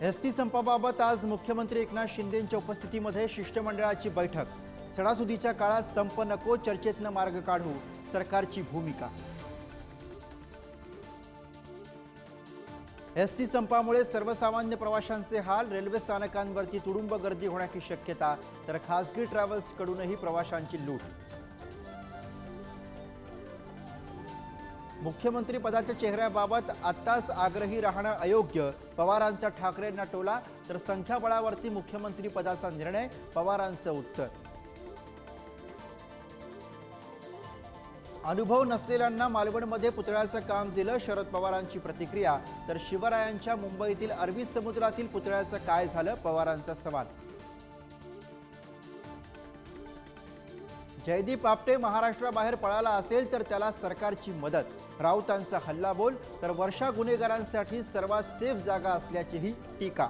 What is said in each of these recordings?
ST संपाबाबत आज मुख्यमंत्री एकनाथ शिंदेंच्या उपस्थितीमध्ये शिष्टमंडळाची बैठक। सणासुदीच्या काळात संप नको, चर्चेतनं मार्ग काढू, सरकारची भूमिका। एसटी संपामुळे सर्वसामान्य प्रवाशांचे हाल, रेल्वे स्थानकांवरती तुडुंब गर्दी होण्याची शक्यता, तर खासगी ट्रॅव्हल्सकडूनही प्रवाशांची लूट। मुख्यमंत्री पदाच्या चेहऱ्याबाबत आत्ताच आग्रही राहणं अयोग्य, पवारांचा ठाकरेंना टोला, तर संख्याबळावरती मुख्यमंत्री पदाचा निर्णय, पवारांचं उत्तर। अनुभव नसलेल्यांना मालवणमध्ये पुतळ्याचं काम दिलं, शरद पवारांची प्रतिक्रिया, तर शिवरायांच्या मुंबईतील अरबी समुद्रातील पुतळ्याचं काय झालं, पवारांचा सवाल। जयदीप आपटे महाराष्ट्राबाहेर पळाला असेल तर त्याला सरकारची मदत, राऊतांचा हल्लाबोल, तर वर्षा गुन्हेगारांसाठी सर्वात सेफ जागा असल्याचीही टीका।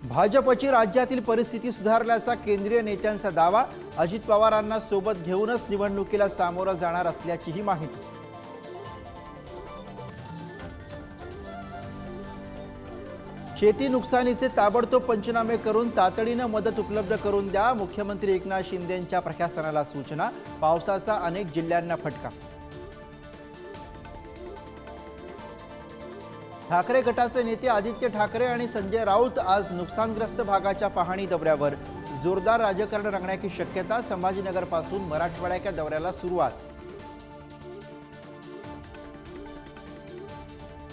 भाजपची राज्यातील परिस्थिती सुधारल्याचा केंद्रीय नेत्यांचा दावा, अजित पवारांना सोबत घेऊनच निवडणुकीला सामोरं जाणार असल्याचीही माहिती। शेती नुकसानीचे ताबडतोब पंचनामे करून तातडीने मदत उपलब्ध करून द्या, मुख्यमंत्री एकनाथ शिंदेंच्या प्रशासनाला सूचना, पावसाचा अनेक जिल्ह्यांना फटका। ठाकरे गटाचे नेते आदित्य ठाकरे आणि संजय राऊत आज नुकसानग्रस्त भागाच्या पाहणी दौऱ्यावर, जोरदार राजकारण रंगण्याची शक्यता, संभाजीनगरपासून मराठवाड्याच्या दौऱ्याला सुरुवात।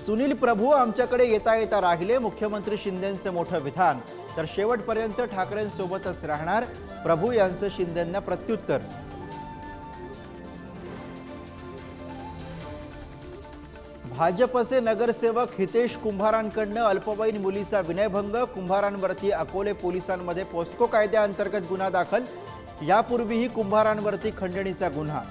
सुनील प्रभू आमच्याकडे येता येता राहिले, मुख्यमंत्री शिंदेंचं मोठं विधान, तर शेवटपर्यंत ठाकरेंसोबतच राहणार, प्रभू यांचं शिंदेंना प्रत्युत्तर। भाजपचे नगरसेवक हितेश कुंभारांकडनं अल्पवयीन मुलीचा विनयभंग, कुंभारांवरती अकोले पोलिसांमध्ये पोस्को कायद्याअंतर्गत गुन्हा दाखल, यापूर्वीही कुंभारांवरती खंडणीचा गुन्हा।